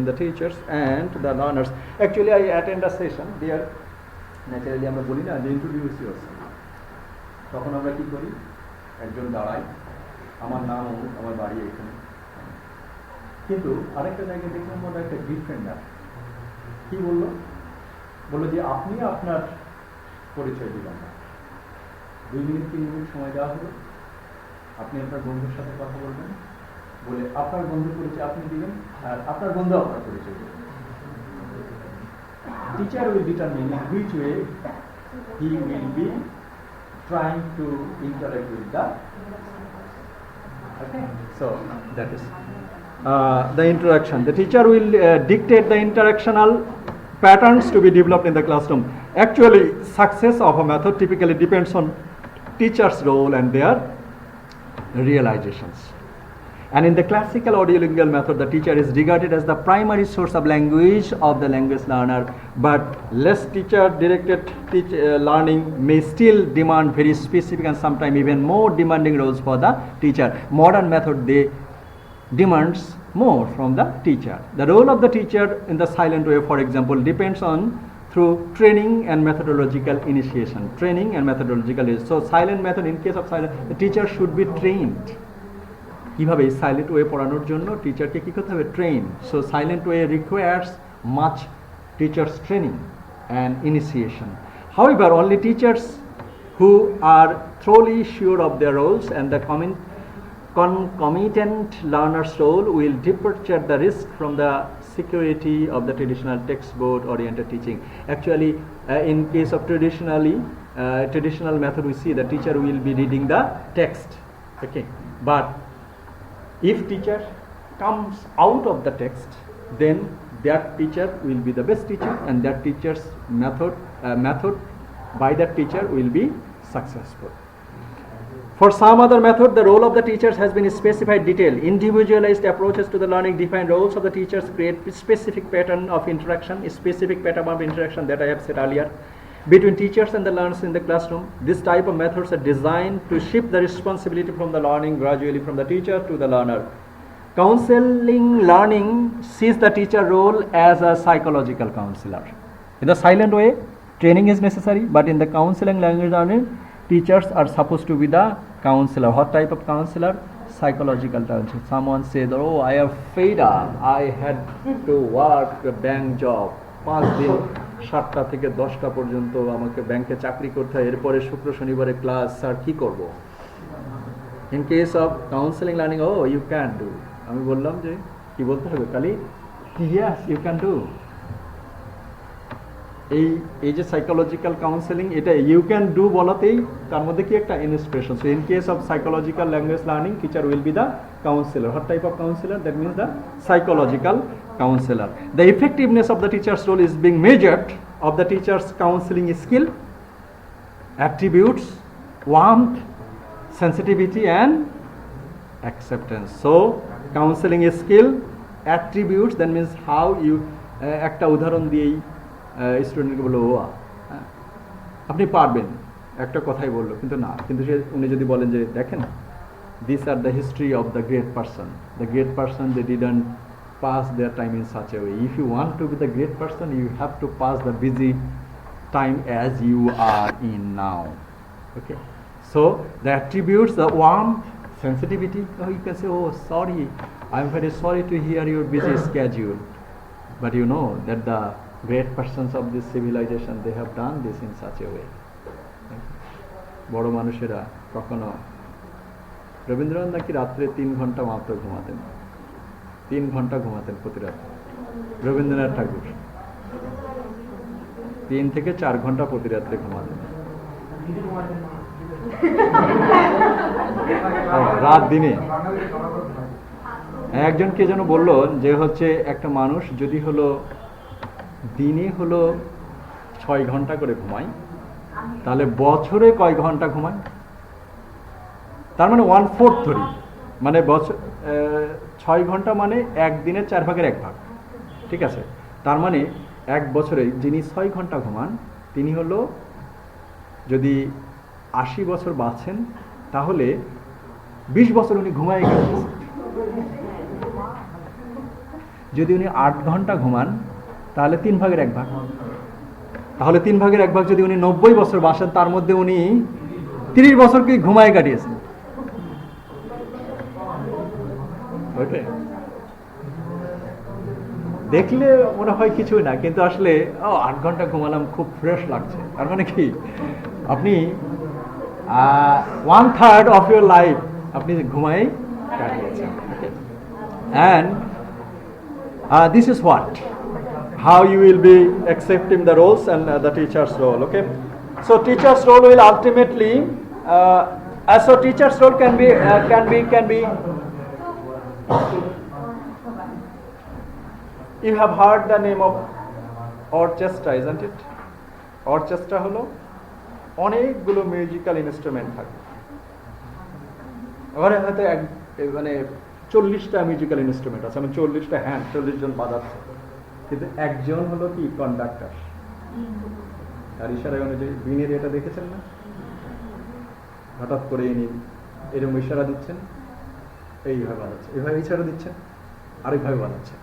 the teachers and the learners. Actually, I attend a session there. Naturally, আমরা বলি না যে introduce yourself. তখন আমরা কি করি? একজন দাঁড়ায়, আমার নাম আমার বাড়ি এখানে। কিন্তু আরেকটা জায়গায় দেখলাম ওটা একটা ডিফেন্ডার কি বললো? বললো যে আপনি আপনার পরিচয় দিবেন না। 2 মিনিট 3 মিনিট সময় দেওয়া হলো, আপনি আপনার বন্ধুর সাথে কথা বলবেন, বলে আপনার বন্ধুর পরিচয় আপনি দিবেন আর আপনার বন্ধু আপনার পরিচয় দিবেন। Teacher will determine in which way he will be trying to interact with the. Okay, so that is the interaction. The teacher will dictate the interactional patterns to be developed in the classroom. Actually, success of a method typically depends on teacher's role and their realizations. And in the classical audiolingual method, the teacher is regarded as the primary source of language of the language learner, but less teacher-directed learning may still demand very specific and sometimes even more demanding roles for the teacher. Modern method, they demands more from the teacher. The role of the teacher in the silent way, for example, depends on through training and methodological initiation. Training and methodological. So silent method, in case of silent, the teacher should be trained. কিভাবে silent way পড়ানোর জন্য টিচারকে কি করতে হবে? Train. So silent way requires much teachers training and initiation. However, only teachers who are thoroughly sure of their roles and the concomitant learner's role will departure the risk from the security of the traditional textbook oriented teaching. Actually, in case of traditional method, we see the teacher will be reading the text. Okay, but if teacher comes out of the text, then that teacher will be the best teacher, and that teacher's method by that teacher will be successful. For some other method, the role of the teachers has been specified detail. Individualized approaches to the learning define roles of the teachers, create specific pattern of interaction, that I have said earlier, between teachers and the learners in the classroom. This type of methods are designed to shift the responsibility from the learning gradually from the teacher to the learner. Counseling learning sees the teacher role as a psychological counselor. In the silent way, training is necessary, but in the counseling language learning, teachers are supposed to be the counselor. What type of counselor? Psychological counselor. Someone said, oh, I am fed up, I had to work a bank job 5 দিন 7টা থেকে 10টা পর্যন্ত আমাকে ব্যাংকে চাকরি করতে হয়, এরপরে শুক্র শনিবারে ক্লাস, স্যার কি করব? In case of counselling learning, oh you can do. আমি বললাম যে কি বলতে হবে খালি, ইয়েস ইউ ক্যান ডু। এই যে সাইকোলজিক্যাল কাউন্সেলিং, এটা ইউ ক্যান ডু বলাতেই তার মধ্যে কি একটা inspiration. So in case of psychological language learning, teacher will be the counselor. What type of counselor? That means the psychological counselor. The effectiveness of the teacher's role is being measured of the teacher's counseling skill, attributes, warmth, sensitivity and acceptance. So counseling skill, attributes, that means how you একটা উদাহরণ দিয়েই স্টুডেন্টকে বললো, ও আপনি পারবেন, একটা কথাই বললো, কিন্তু না, কিন্তু উনি যদি বলেন যে দেখেন, these are the history of the great person. The great person, they didn't pass their time in such a way. If you want to be the great person, you have to pass the busy time as you are in now. Okay. So the attributes, the warmth, sensitivity. Oh, you can say, oh, sorry, I'm very sorry to hear your busy schedule. But you know that the great persons of this civilization, they have done this in such a way. বড় মানুষেরা কখনো, রবীন্দ্রনাথ নাকি রাত্রে 3 ঘন্টা মাত্র ঘুমাতেন, 3 ঘন্টা ঘুমাতেন প্রতি রাত। রবীন্দ্রনাথ ঠাকুর 3 থেকে 4 ঘন্টা প্রতি রাত্রে ঘুমাতেন, রাত দিনে। একজন কে যেন বললো যে হচ্ছে একটা মানুষ যদি হলো দিনে হলো 6 ঘন্টা করে ঘুমায়, তাহলে বছরে কয় ঘন্টা ঘুমায়? তার মানে 1/4 ধরি, মানে বছর 6 ঘন্টা মানে একদিনের 4 ভাগের 1 ভাগ, ঠিক আছে? তার মানে এক বছরে যিনি 6 ঘন্টা ঘুমান, তিনি হলো যদি 80 বছর বাঁচেন, তাহলে 20 বছর উনি ঘুমায় গেছেন। যদি উনি 8 ঘন্টা ঘুমান তাহলে 3 ভাগের 1 ভাগ, তাহলে 3 ভাগের 1 ভাগ যদি উনি 90 বছর বাঁচেন, তার মধ্যে উনি 30 বছরকে ঘুমায় কাটিয়েছেন। ওকে, দেখলে মনে হয় কিছুই না, কিন্তু আসলে 8 ঘন্টা ঘুমালাম, খুব ফ্রেশ লাগছে। তার মানে কি, আপনি 1/3 of your life আপনি ঘুমাই কাটিয়েছেন। And this is what, how you will be accepting the roles and the teacher's role. Okay, so teacher's role will ultimately, so teacher's role can be you have heard the name of orchestra, isn't it? Orchestra হলো অনেকগুলো musical instrument থাকে। ওখানে হয়তো মানে 40টা musical instrument আছে, মানে 40টা hand, 40 জন বাজাচ্ছে, কিন্তু একজন হলো কি কন্ডাক্টর। আর ইশারায় অনুযায়ী বিনের এটা দেখেছেন না, হঠাৎ করে ইনি এরকম ইশারা দিচ্ছেন, এইভাবে বাজাচ্ছে, এইভাবে ইশারা দিচ্ছেন, আরেকভাবে বাজাচ্ছে।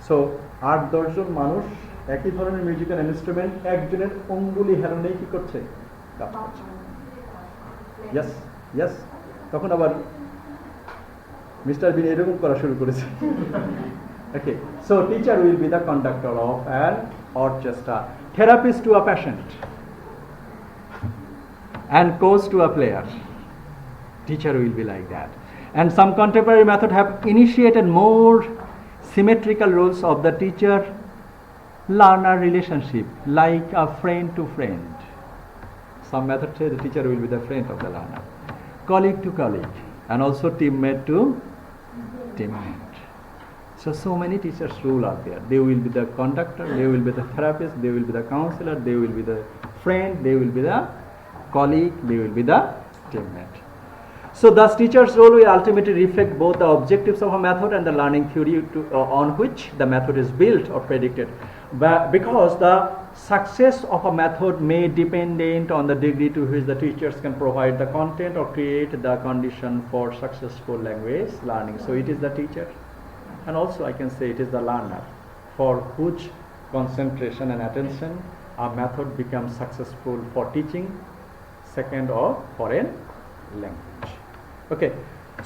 সো 8-10 জন মানুষ একই ধরনের মিউজিক্যাল ইনস্ট্রুমেন্ট একজনের অঙ্গুলি হেলনেই কি করছে, কাজ করছে। ইয়েস ইয়েস, তখন আবার মিস্টার বিন এরকম করা শুরু করেছে। Okay, so teacher will be the conductor of an orchestra, therapist to a patient, and coach to a player. Teacher will be like that. And some contemporary methods have initiated more symmetrical roles of the teacher-learner relationship, like a friend to friend. Some methods say the teacher will be the friend of the learner, colleague to colleague, and also teammate to teammate. So many teachers' role are there. They will be the conductor, they will be the therapist, they will be the counselor, they will be the friend, they will be the colleague, they will be the teammate. So thus teacher's role will ultimately reflect both the objectives of a method and the learning theory on which the method is built or predicted. But because the success of a method may depend on the degree to which the teachers can provide the content or create the condition for successful language learning. So it is the teacher, and also I can say it is the learner, for whose concentration and attention a method becomes successful for teaching second or foreign language. Okay,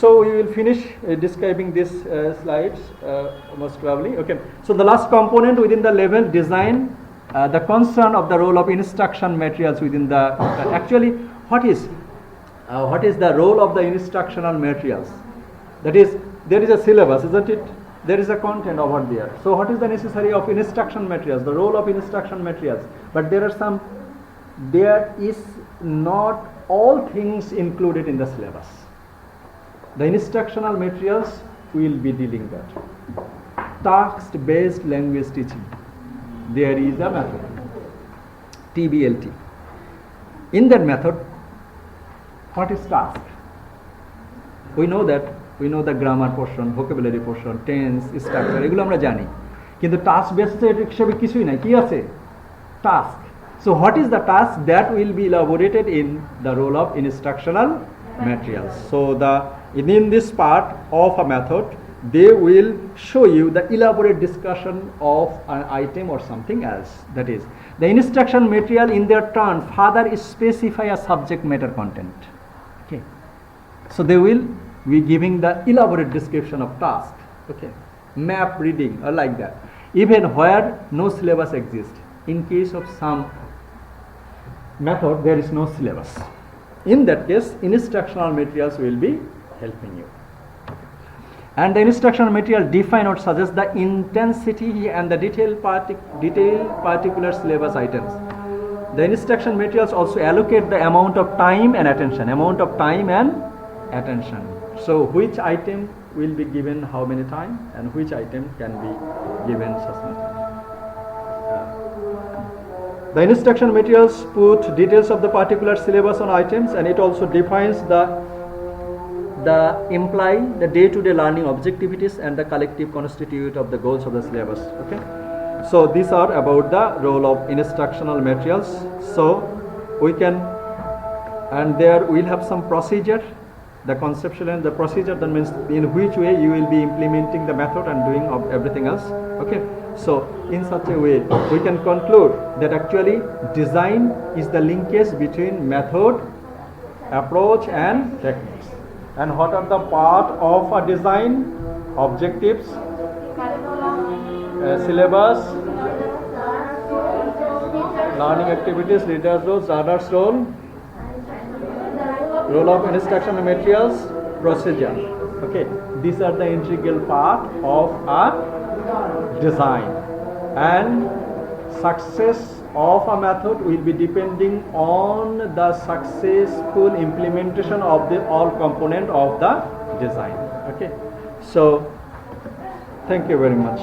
so we will finish describing these slides most probably. Okay, so the last component within the level design, the concern of the role of instruction materials within the actually what is the role of the instructional materials? That is, there is a syllabus, isn't it? There is a content over there. So what is the necessary of instruction materials, the role of instruction materials? But there is not all things included in the syllabus. The instructional materials will be dealing that. Task-based language teaching. There is a method, TBLT. In that method, what is task? We know the grammar portion, vocabulary portion, tense, structure, এগুলো আমরা জানি, কিন্তু task based হিসেবে কিছুই নাই। কি আছে? Task. So what is the task that will be elaborated in the role of instructional materials? So in this part of a method, they will show you the elaborate discussion of an item or something else. That is, the instruction material in their turn further specify a subject matter content. Okay, so they will be giving the elaborate description of task. Okay, map reading or like that, even where no syllabus exists. In case of some method there is no syllabus, in that case instructional materials will be helping you. And the instructional material define or suggest the intensity and the detailed particular syllabus items. The instruction materials also allocate the amount of time and attention. So which item will be given how many time, and which item can be given such many time. The instruction materials put details of the particular syllabus on items, and it also defines the imply the day-to-day learning objectivities and the collective constitute of the goals of the syllabus. Okay, so these are about the role of instructional materials. So we can, and there we'll have some procedure the conceptual and the procedure, that means in which way you will be implementing the method and doing of everything else. Okay, so in such a way we can conclude that actually design is the linkage between method, approach and techniques. And what are the part of a design? Objectives, syllabus, learning activities, leaders' role, learner's role, role of instructional materials, procedure. Okay, these are the integral part of a design, and success of a method will be depending on the successful implementation of the all component of the design. Okay, so thank you very much.